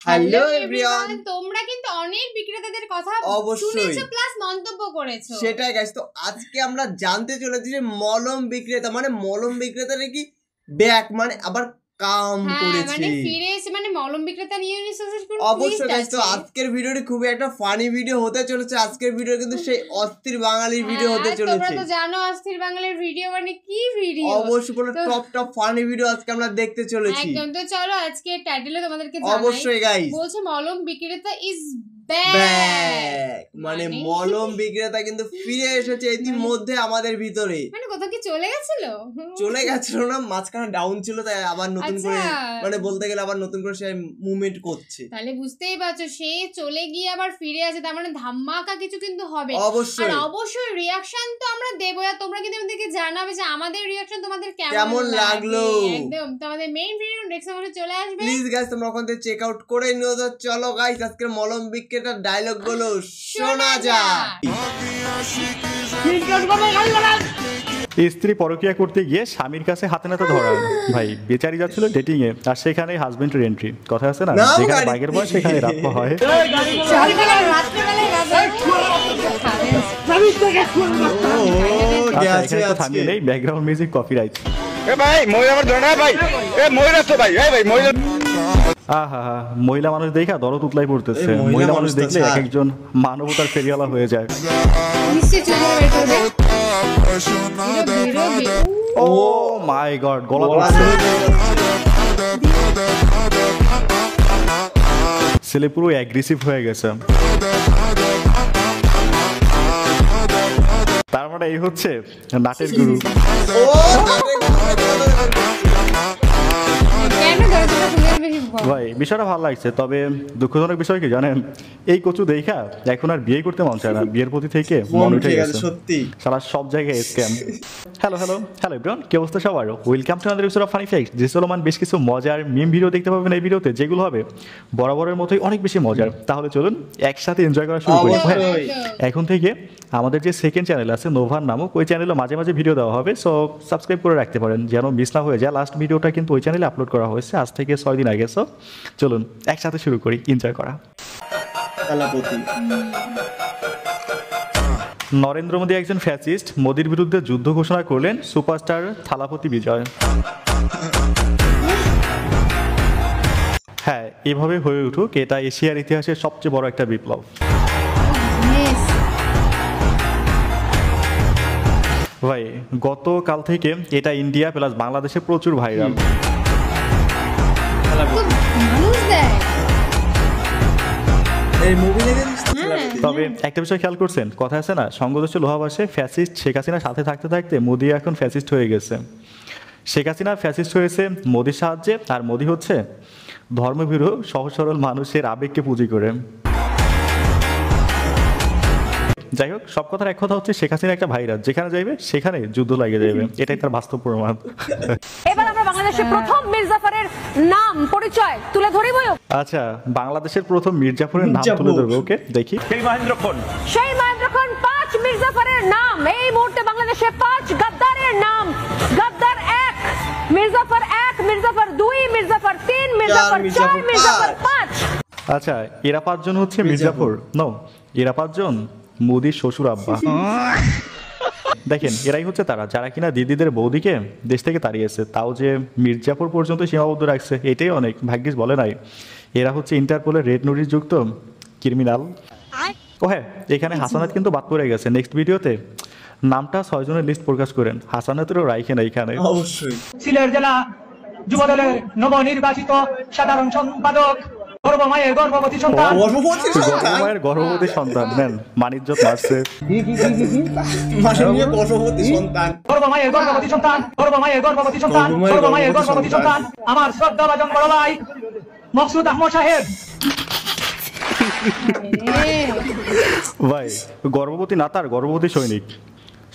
Hello everyone, তোমরা কিন্তু অনেক বিক্রেতাদের কথা শুনেছো প্লাস মন্তব্য করেছো। সেটাই গাইস, তো আজকে আমরা জানতে চলেছি যে মলম বিক্রেতা মানে মলম বিক্রেতারা কি ব্যাক মানে আবার কাম করেছে, মানে ফিরে এসে মানে মলম বিক্রেতা নিয়ে নিয়ে অবশ্যই গাইস। তো আজকের ভিডিওটি খুবই একটা ফানি ভিডিও হতে চলেছে। আজকের ভিডিও কিন্তু সেই অস্থির বাঙালির ভিডিও হতে চলেছে। তোমরা তো জানো অস্থির বাঙালির ভিডিও মানে কি ভিডিও, অবশ্যই পুরো টপ ফানি ভিডিও আজকে আমরা দেখতে চলেছি। একদম। তো চলো আজকে টাইটেলে তোমাদেরকে জানাই। অবশ্যই গাইস, বলছে মলম বিক্রেতা ইজ ব্যাক মানে মলম বিক্রেতা কিন্তু ফিরে এসেছে ইতিমধ্যে আমাদের ভিতরে। মানে কোথাও কি চলে গেছিল না, মাঝখানে ডাউন ছিল, তাই আবার নতুন করে মানে বলতে গেলে আবার নতুন করে সে মুভমেন্ট করছে। তাহলে বুঝতেই পারছো সে চলে গিয়ে আবার ফিরে আসে, তার মানে ধামাকা কিছু কিন্তু হবে। অবশ্যই আর অবশ্যই রিঅ্যাকশন তো আমরা দেবো, আর তোমরা কিন্তু আমাদেরকে জানাবে যে আমাদের রিঅ্যাকশন তোমাদের কেমন লাগলো। একদম তোমাদের মেইন ভিডিও ডেসক্রিপশনে চলে আসবে, প্লিজ গাইস তোমরা ওখান থেকে চেক আউট করে নিও। তো চলো গাইস আজকে মলম বিক্রেতার ডায়লগ গুলো শোনা যাক। স্ত্রী পরকিয়া করতে গিয়ে স্বামীর কাছে হাতে নাতে ধরা। ভাই বেচারি যাচ্ছিল ডেটিং এ, আর সেখানে হাজবেন্ডের এন্ট্রি। কথা আছে না, যেখানে বাঘের বয়স সেখানে রাত হয়। থামিয়ে নেই ব্যাকগ্রাউন্ড মিউজিক কপিরাইট। মহিলা মানুষ দেখা দরদ উতলাই পড়তেছে। মহিলা মানুষ দেখলে এক একজন মানবতার ফেরিওয়ালা হয়ে যায়। ও মাই গড, গলা পড়ছে। ছেলে পুরো অ্যাগ্রেসিভ হয়ে গেছে। তার মানে এই হচ্ছে নাটের গুরু। ভাই বিষয়টা ভালো লাগছে, তবে দুঃখজনক বিষয় কি জানেন, এই কচু দেখা এখন আর বিয়ে করতে মন চায় না। বিয়ের প্রতি থেকে মন উঠে গেছে সত্যি। সারা সব জায়গায় স্ক্যাম। হ্যালো এভরিওয়ান, কি অবস্থা সবার? Welcome to another episode of funny facts. যে চলমান বেশ কিছু মজার মিম ভিডিও দেখতে পাবেন এই ভিডিওতে, যেগুলো হবে বরাবরের মতোই অনেক বেশি মজার। তাহলে চলুন একসাথে এনজয় করা শুরু করি। এখন থেকে আমাদের যে সেকেন্ড চ্যানেল আছে নোভার নামক, ওই চ্যানেলে মাঝে মাঝে ভিডিও দেওয়া হবে। সো সাবস্ক্রাইব করে রাখতে পারেন যেন মিস না হয়ে যায়। লাস্ট ভিডিওটা কিন্তু ওই চ্যানেলে আপলোড করা হয়েছে আজ থেকে 6 দিন আগে। সো চলুন একসাথে শুরু করি এনজয় করা। নরেন্দ্র মোদী একজন ফ্যাসিস্ট, মোদীর বিরুদ্ধে যুদ্ধ ঘোষণা করলেন সুপারস্টার থালাপতি বিজয়। হ্যাঁ, এভাবে হয়ে উঠুক, এটা এশিয়ার ইতিহাসের সবচেয়ে বড় একটা বিপ্লব। ভাই গতকাল থেকে এটা ইন্ডিয়া প্লাস বাংলাদেশে প্রচুর ভাইরাল। তবে একটা বিষয় খেয়াল করছেন, কথা আছে না, সঙ্গদোষে লোহাবাসে। ফ্যাসিস্ট শেখ হাসিনার সাথে থাকতে থাকতে মোদি এখন ফ্যাসিস্ট হয়ে গেছে। শেখ হাসিনা ফ্যাসিস্ট হয়েছে মোদির সাহায্যে, আর মোদি হচ্ছে ধর্মভীরু সহজ সরল মানুষের আবেগকে পুঁজি করে। যাই হোক, সব কথার এক কথা হচ্ছে শেখ হাসিনা একটা ভাইরাস, যেখানে যাইবে সেখানে যুদ্ধ লাগে যাবে। এটাই তার বাস্তব প্রমাণ। এবার আমরা বাংলাদেশের প্রথম মীর জাফরের নাম পরিচয় তুলে ধরিব। আচ্ছা, বাংলাদেশের প্রথম মীর জাফরের নাম তুলে ধরবো। ওকে, দেখি। সেই মহেন্দ্র খান 5 মীর জাফরের নাম। এই মুহূর্তে বাংলাদেশে 5 গাদ্দারের নাম। গাদ্দার 1 মীর জাফর, 1 মীর জাফর 2 মীর জাফর 3 মীর জাফর 4 মীর জাফর 5। আচ্ছা, এরা 5 জন হচ্ছে মীর জাফর। নো, এরা 5 জন মোদির শ্বশুর আব্বা। দেখেন, এরাই হচ্ছে তারা যারা কিনা দিদিদের বৌদিকে দেশ থেকে তাড়িয়েছে, তাও যে মির্জাপুর পর্যন্ত সীমাবদ্ধ রাখছে, এটাই অনেক। ভাগ্যিস বলে নাই। এরা হচ্ছে ইন্টারপোলের রেড নোটিশ যুক্ত ক্রিমিনাল। ও হ্যাঁ, এখানে হাসানাত কিন্তু বাদ পড়ে গেছে। নেক্সট ভিডিওতে নামটা 6 জনের লিস্ট প্রকাশ করেন, হাসানাতেরও রাইখেন এইখানে। অবশ্যই। সিলেট জেলা যুবদলের নবনির্বাচিত সাধারণ সম্পাদক গর্ভমায়ের গর্ভবতী সন্তান নেন, মানিজ্জত মারছে। আমার শ্রদ্ধাভাজন বড় ভাই মকসুদ আহমদ সাহেব। ভাই গর্ভবতী নাতার গর্ভবতী সৈনিক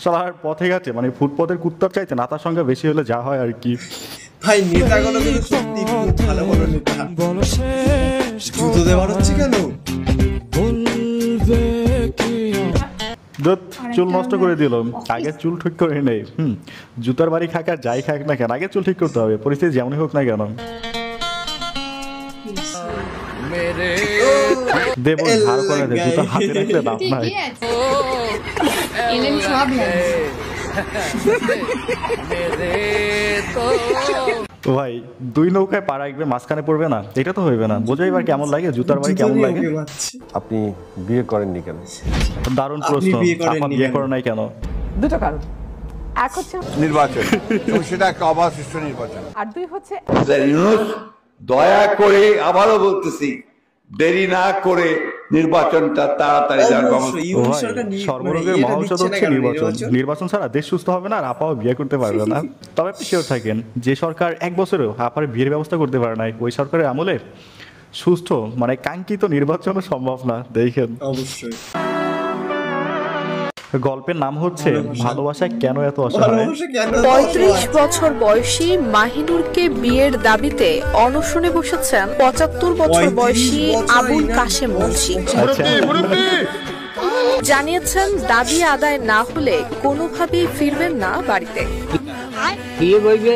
সালার পথে গেছে, মানে ফুটপথের কুত্তার চাইতে নাতার সঙ্গে বেশি হলে যা হয় আর কি। ভাই নেতাগুলো কিন্তু সত্যি খুব ভালো ভালো নেতা। জুতো দেওয়ার হচ্ছে কেন? চুল নষ্ট করে দিল, আগে চুল ঠিক করে নেই। জুতার বাড়ি খাক আর যাই খাক না কেন, আগে চুল ঠিক করতে হবে, পরিস্থিতি যেমনই হোক না কেন। দেব ধার করে দে, জুতা হাতে রাখলে দাম নাই। ঠিকই আছে, এলেন সব লাগছে। ভাই দুই নৌকায় পা রাখবে, মাঝখানে পড়বে না, এটা তো হইবে না। বোঝাই এবার কেমন লাগে, জুতার বাড়ি কেমন লাগে। আপনি বিয়ে করেননি কেন? দারুণ প্রশ্ন। আপা বিয়ে করে নাই কেন? দুটো কারণ, এক হচ্ছে নির্বাচন, এবং সেটা একটা অবাধ সুষ্ঠু নির্বাচন। আর দুই হচ্ছে দয়া করে আবারও বলতেছি, দেরি না করে নির্বাচনটা তাড়াতাড়ি দেওয়ার ব্যবস্থা। সর্বরোগের মহাঔষধ হচ্ছে নির্বাচন। নির্বাচন ছাড়া দেশ সুস্থ হবে না, আর আপাও বিয়ে করতে পারবে না। তবে আপনি শিওর থাকেন, যে সরকার 1 বছরেও আপার বিয়ের ব্যবস্থা করতে পারে নাই, ওই সরকারের আমলে সুস্থ মানে কাঙ্ক্ষিত নির্বাচনও সম্ভব না। দেখেন, অবশ্যই। গল্পের নাম হচ্ছে ভালোবাসায় কেন এত অসহায়। ৩৫ বছর বয়সী মাহিনুরকে বিয়ের দাবিতে অনশনে বসেছেন ৭৫ বছর বয়সী আবুল কাশেম মুন্সি। জানিয়েছেন দাবি আদায় না হলে কোনোভাবেই ফিরবেন না বাড়িতে। বিয়ে বইবে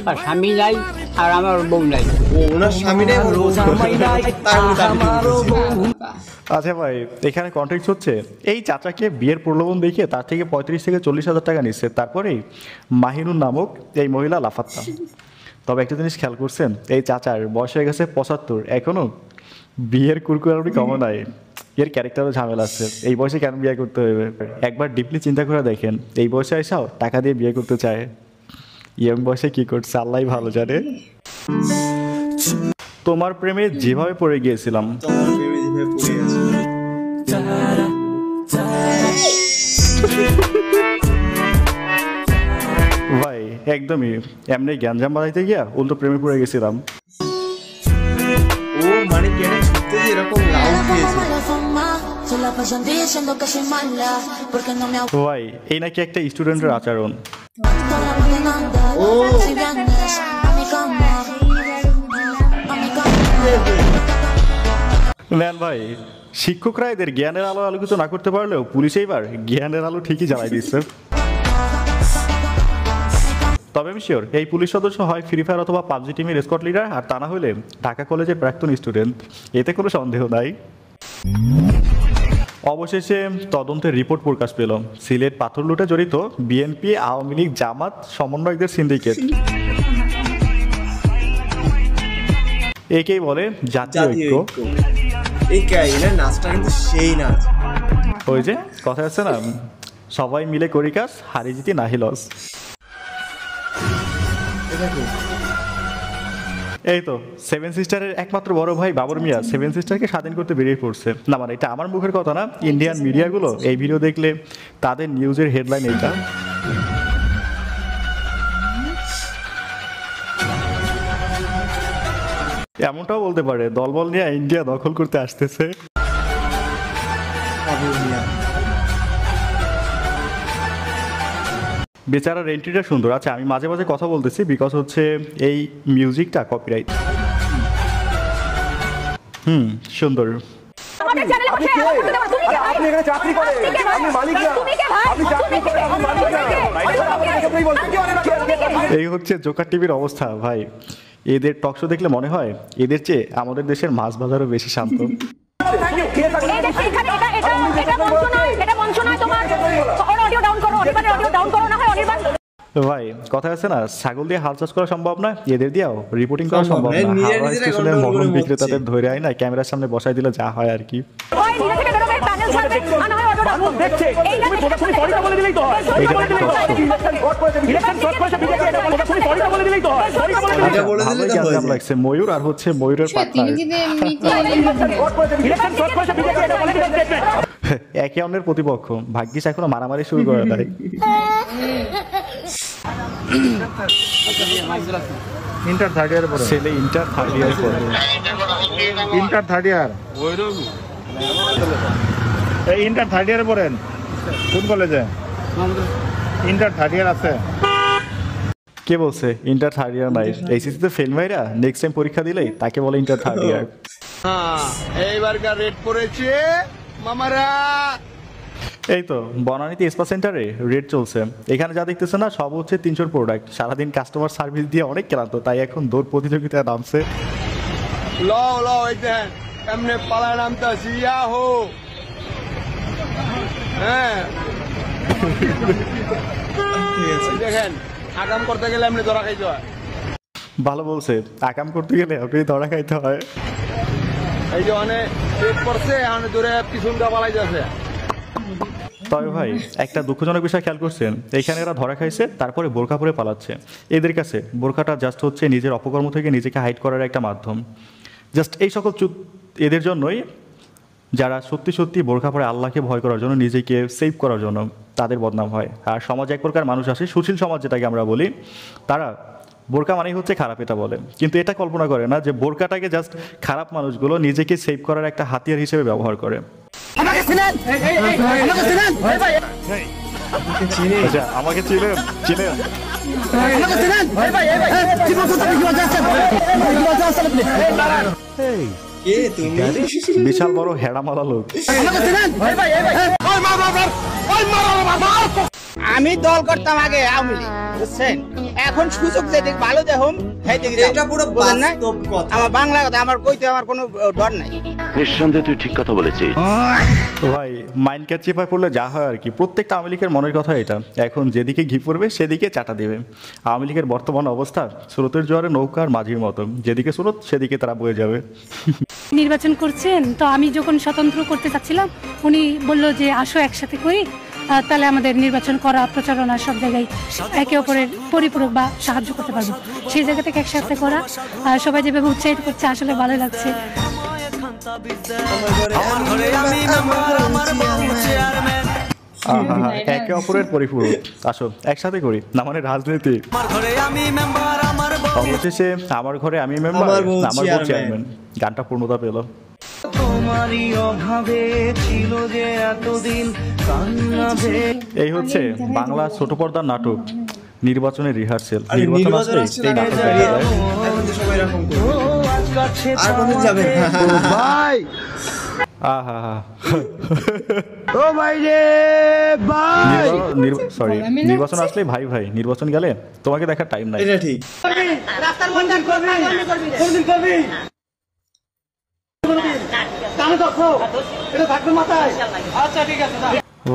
আর স্বামী নাই, আর আমার বউ নাই। ওনার স্বামীরাই আচ্ছা ভাই, এখানে কন্টেক্সট হচ্ছে এই চাচাকে বিয়ের প্রলোভন দেখিয়ে তার থেকে ৩৫ থেকে ৪০ হাজার টাকা নিচ্ছে, তারপরেই মাহিনুর নামক এই মহিলা লাফাত্তা। তবে একটা জিনিস খেয়াল করছেন, এই চাচার বয়স হয়ে গেছে ৭৫, এখনো বিয়ের কুরকুরানি কমে নাই। এর ক্যারেক্টারও ঝামেলা আছে। এই বয়সে কেন বিয়ে করতে হবে? একবার ডিপলি চিন্তা করে দেখেন, এই বয়সে এসেও টাকা দিয়ে বিয়ে করতে চায়। ইয়ং বয়সে কি করছে আল্লাহই ভালো জানে। তোমার প্রেমে যেভাবে পড়ে গিয়েছিলাম, ভাই একদমই এমনি গ্যাঞ্জাম বাজাইতে গিয়া উল্টো প্রেমে পড়ে গেছিলাম। ও মানে কেন ছুটতে যে এরকম লাউ দিয়েছে। ভাই এই নাকি একটা স্টুডেন্টের আচরণ। ও নেন ভাই, শিক্ষকরা এদের জ্ঞানের আলো আলোকিত না করতে পারলেও পুলিশ এইবার জ্ঞানের আলো ঠিকই জ্বালাই দিচ্ছে। তবে আমি শিওর এই পুলিশ সদস্য হয় ফ্রি ফায়ার অথবা পাবজি টিমের স্কোয়াড লিডার, আর তা না হলে ঢাকা কলেজের প্রাক্তন স্টুডেন্ট, এতে কোনো সন্দেহ নাই। অবশেষে তদন্তের রিপোর্ট প্রকাশ পেল। সিলেট পাথর লুটে জড়িত বিএনপি, আওয়ামী লীগ, জামাত সমন্বয়কদের সিন্ডিকেট। একেই বলে জাতীয় ঐক্য। এই নাচটা কিন্তু সেই নাচ। ওই যে কথা আছে না, সবাই মিলে করি কাজ, হারি জিতি নাহি লস। এই তো সেভেন সিস্টারের একমাত্র বড় ভাই বাবর মিয়া সেভেন সিস্টারকে স্বাধীন করতে বেরিয়ে পড়ছে। না মানে এটা আমার মুখের কথা না, ইন্ডিয়ান মিডিয়াগুলো এই ভিডিও দেখলে তাদের নিউজের হেডলাইন এইটা। এমনটাও বলতে পারে দলবল নিয়ে ইন্ডিয়া দখল করতে আসতেছে। বেচারার এন্ট্রিটা সুন্দর। আচ্ছা আমি মাঝে মাঝে কথা বলতেছি বিকজ হচ্ছে এই মিউজিকটা কপিরাইট। সুন্দর। আমাদের চ্যানেলে বসে আপনি এখানে চাকরি করেন, আপনি মালিক না, তুমি কে ভাই? আপনি চাকরি করেন, আপনি মালিক না। এই হচ্ছে জোকার টিভির অবস্থা ভাই। এদের টক শো দেখলে মনে হয় এদের চেয়ে আমাদের দেশের মাছ বাজারও বেশি শান্ত। ভাই কথা আছে না, ছাগল দিয়ে হাল চাষ করা সম্ভব না, এদের দিয়েও রিপোর্টিং করা সম্ভব না। হাওড়া স্টেশনের মহল বিক্রেতাদের ধরে আয় না, ক্যামেরার সামনে বসাই দিলে যা হয় আর কি। লাগছে ময়ূর আর হচ্ছে ময়ূরের পাতা একে অন্যের প্রতিপক্ষ, ভাগ্যিস এখনো মারামারি শুরু করে দেয়। ইন্টার থার্ড ইয়ার পরে ছেলে ইন্টার থার্ড ইয়ার পরে inter third year inter third ইয়ারে পড়েন কোন কলেজে? ইন্টার থার্ড ইয়ার আছে? কে বলছে ইন্টার থার্ড ইয়ার নাই? এইচএসসি তে ফেল মাইরা নেক্সট টাইম পরীক্ষা দিলেই তাকে বলে ইন্টার থার্ড ইয়ার। এইবারকার রেট পড়েছে মামারা। এই তো বনানীতে স্পা সেন্টারে রেট চলছে। এখানে যা দেখতেছে না সব হচ্ছে 300 প্রোডাক্ট। সারাদিন কাস্টমার সার্ভিস দিয়ে অনেক ক্লান্ত, তাই এখন দৌড় প্রতিযোগিতায় নামছে। লও লও এই যে এমনি পালা নামতাছি ইয়াহো হ্যাঁ দেখেন আগাম করতে গেলে এমনি ধরা খাইতে হয়। ভালো বলছে, আকাম করতে গেলে আপনি ধরা খাইতে হয়। এই যে অনেক পেট পড়ছে অনেক দূরে পিছনটা পালাই যাচ্ছে। তবে ভাই একটা দুঃখজনক বিষয় খেয়াল করছেন, এখানে এরা ধরা খাইছে তারপরে বোরকা পরে পালাচ্ছে। এদের কাছে বোরকাটা জাস্ট হচ্ছে নিজের অপকর্ম থেকে নিজেকে হাইড করার একটা মাধ্যম। জাস্ট এই সকল এদের জন্যই যারা সত্যি সত্যি বোরকা পরে আল্লাহকে ভয় করার জন্য, নিজেকে সেভ করার জন্য তাদের বদনাম হয়। আর সমাজে এক প্রকার মানুষ আসে, সুশীল সমাজ যেটাকে আমরা বলি, তারা বোরকা মানেই হচ্ছে খারাপ এটা বলে, কিন্তু এটা কল্পনা করে না যে বোরকাটাকে জাস্ট খারাপ মানুষগুলো নিজেকে সেভ করার একটা হাতিয়ার হিসেবে ব্যবহার করে। আমাকে চিনেন? আচ্ছা, আমাকে চিনেন? বিশাল বড় হেড়ামালা লোক। আমি দল করতাম আগে আওয়ামী লীগ, বুঝছেন? এখন সুযোগ যেদিক ভালো দেখুন এটা পুরো বাস্তব কথা। আমার বাংলা কথা আমার কইতে আমার কোনো ডর নাই। নিঃসন্দেহে তুই ঠিক কথা বলেছিস। ভাই মাইন্ড ক্যাচ চিপায় পড়লে যা হয় আর কি, প্রত্যেকটা আওয়ামী লীগের মনের কথা এটা। এখন যেদিকে ঘি পড়বে সেদিকে চাটা দেবে। আওয়ামী লীগের বর্তমান অবস্থা স্রোতের জোয়ারে নৌকার মাঝির মতো, যেদিকে স্রোত সেদিকে তারা বয়ে যাবে। নির্বাচন করছেন তো আমি যখন স্বতন্ত্র করতে চাচ্ছিলাম, উনি বলল যে আসো একসাথে করি, তাহলে আমাদের নির্বাচন করা, প্রচারণা সব জায়গায় একে অপরের পরিপূরক বা সাহায্য করতে পারবো। সেই জায়গা থেকে একসাথে করা, আর সবাই যেভাবে উৎসাহিত করছে আসলে ভালো লাগছে। একে অপরের পরিপূরক, আসো একসাথে করি না মানে রাজনীতি। অবশেষে আমার ঘরে আমি মেম্বার, আমার বউ চেয়ারম্যান, গানটা পূর্ণতা পেল। এই হচ্ছে বাংলা ছোট পর্দার নাটক, নির্বাচনের রিহার্সেল। নির্বাচন আসলে এই নাটক সরি, নির্বাচন আসলে ভাই ভাই, নির্বাচন গেলে তোমাকে দেখার টাইম নাই। এটা ঠিক।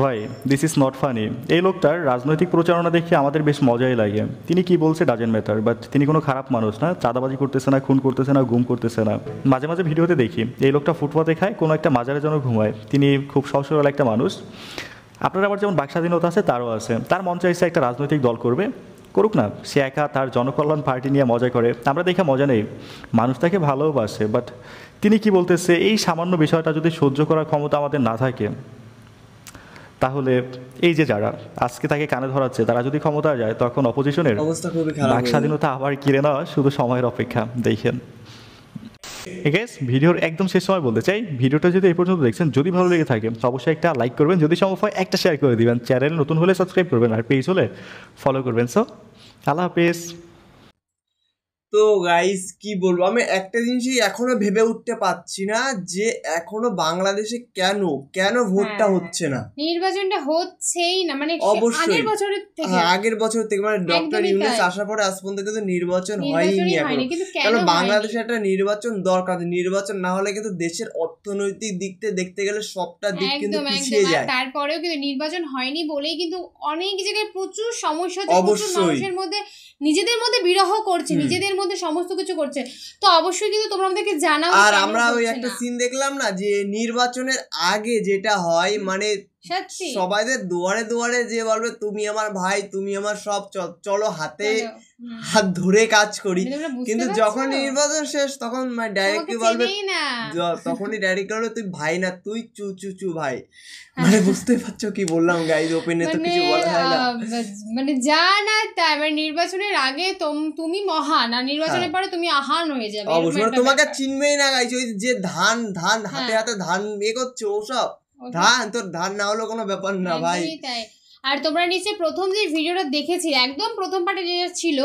ভাই দিস ইজ নট ফানি। এই লোকটার রাজনৈতিক প্রচারণা দেখে আমাদের বেশ মজাই লাগে। তিনি কি বলছে ডাজেন্ট ম্যাটার, বাট তিনি কোনো খারাপ মানুষ না, চাঁদাবাজি করতেছে না, খুন করতেছে না, গুম করতেছে না। মাঝে মাঝে ভিডিওতে দেখি এই লোকটা ফুটপাতে খায়, কোনো একটা মাজারে যেন ঘুমায়। তিনি খুব সহজ সরল একটা মানুষ। আপনার আবার যেমন বাক স্বাধীনতা আছে, তারও আছে। তার মন চাইছে একটা রাজনৈতিক দল করবে, করুক না, সে একা তার জনকল্যাণ পার্টি নিয়ে মজা করে, আমরা দেখে মজা নেই। মানুষ তাকে ভালোবাসে, বাট তিনি কি বলতেছে, এই সামান্য বিষয়টা যদি সহ্য করার ক্ষমতা আমাদের না থাকে, তাহলে এই যে যারা আজকে তাকে কানে ধরাচ্ছে, তারা যদি ক্ষমতা যায়, তখন অপোজিশনের বাক স্বাধীনতা আবার কিনে নেওয়া শুধু সময়ের অপেক্ষা। দেখেন ভিডিওর একদম শেষ সময় বলতে চাই, ভিডিওটা যদি এই পর্যন্ত দেখছেন, যদি ভালো লেগে থাকে অবশ্যই একটা লাইক করবেন, যদি সম্ভব হয় একটা শেয়ার করে দিবেন, চ্যানেল নতুন হলে সাবস্ক্রাইব করবেন, আর পেজ হলে ফলো করবেন। সো আল্লাহ হাফেজ। তো গাইস কি বলবো, আমি একটা জিনিসই এখনো ভেবে উঠতে পারছি না যে এখনো বাংলাদেশে কেন ভোটটা হচ্ছে না, নির্বাচনটা হচ্ছেই না। মানে অবশ্যই আগের বছর থেকে মানে ডক্টর ইউনূস আসার পরে আজ পর্যন্ত কিন্তু নির্বাচন হয়নি এখনো। কারণ বাংলাদেশে একটা নির্বাচন দরকার, নির্বাচন না হলে কিন্তু দেশের অর্থনৈতিক দিকতে দেখতে গেলে সবটা দিক কিন্তু পিছিয়ে যায়। তারপরেও কিন্তু নির্বাচন হয়নি বলেই কিন্তু অনেক জায়গায় প্রচুর সমস্যা হচ্ছে, প্রচুর মানুষের মধ্যে নিজেদের মধ্যে বিরহ করছে, নিজেদের মধ্যে সমস্ত কিছু করছে। তো অবশ্যই কিন্তু তোমরা আমাদেরকে জানাও। আর আমরা ওই একটা সিন দেখলাম না, যে নির্বাচনের আগে যেটা হয়, মানে সবাইদের দুয়ারে দুয়ারে যে বলবে তুমি আমার ভাই, তুমি আমার সব, চলো হাতে হাত ধরে কাজ করি, কিন্তু যখন নির্বাচন শেষ তখন ডাইরেক্টলি বলবে, তখনই ডাইরেক্ট বলবে তুই ভাই না, তুই চু ভাই। মানে বুঝতে পারছো কি বললাম গাইজ, ওপেনে তো কিছু বলা হয় না, মানে যা না তাই। মানে নির্বাচনের আগে তুমি মহান, আর নির্বাচনের পরে তুমি আহান হয়ে যাবে। অবশ্যই তোমাকে চিনবেই না গাইজ। ওই যে ধান হাতে হাতে ধান করছে, ওসব ধান, তোর ধান না হলো কোনো ব্যাপার না ভাই। আর তোমরা নিশ্চয়ই প্রথম যে ভিডিওটা দেখেছিলে, একদম প্রথম পার্টে যেটা ছিল,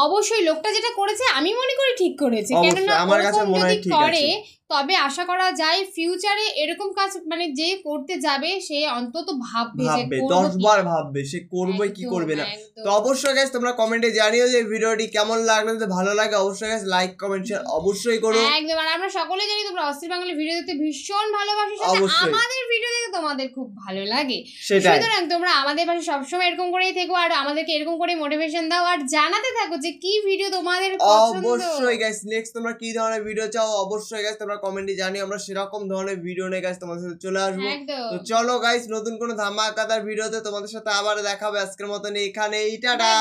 অবশ্যই লোকটা যেটা করেছে আমি মনে করি ঠিক করেছে, কেননা আমার কাছে মনে হয় ঠিক করে তবে আশা করা যায় ফিউচারে এরকম কাজ মানে যে করতে যাবে সে অন্তত ভাববে 10 বার ভাববে সে করবে কি করবে না। তো অবশ্যই গাইস তোমরা কমেন্টে জানিও যে ভিডিওটি কেমন লাগলো, যদি ভালো লাগে অবশ্যই গাইস লাইক কমেন্ট শেয়ার অবশ্যই করো। একদম, আর আমরা সকলে জানি তোমরা অস্থির বাঙালি ভিডিও দেখতে ভীষণ ভালোবাসো, সাথে আমাদের ভিডিও দেখতে তোমাদের খুব ভালো লাগে। সুতরাং তোমরা আমাদের পাশে সবসময় এরকম করেই থেকো আর আমাদেরকে এরকম করে মোটিভেশন দাও আর জানাতে থাকো যে কি ভিডিও তোমাদের পছন্দ। অবশ্যই গাইস নেক্সট তোমরা কি ধরনের ভিডিও চাও অবশ্যই গাইস তোমরা কমেন্টে জানিও, আমরা সেরকম ধরনের ভিডিও নিয়ে গাইস তোমাদের সাথে চলে আসবো। তো চলো গাইস নতুন কোনো ধামাকাদার ভিডিওতে তোমাদের সাথে আবার দেখা হবে। আজকের মতন এখানেই, টাটা।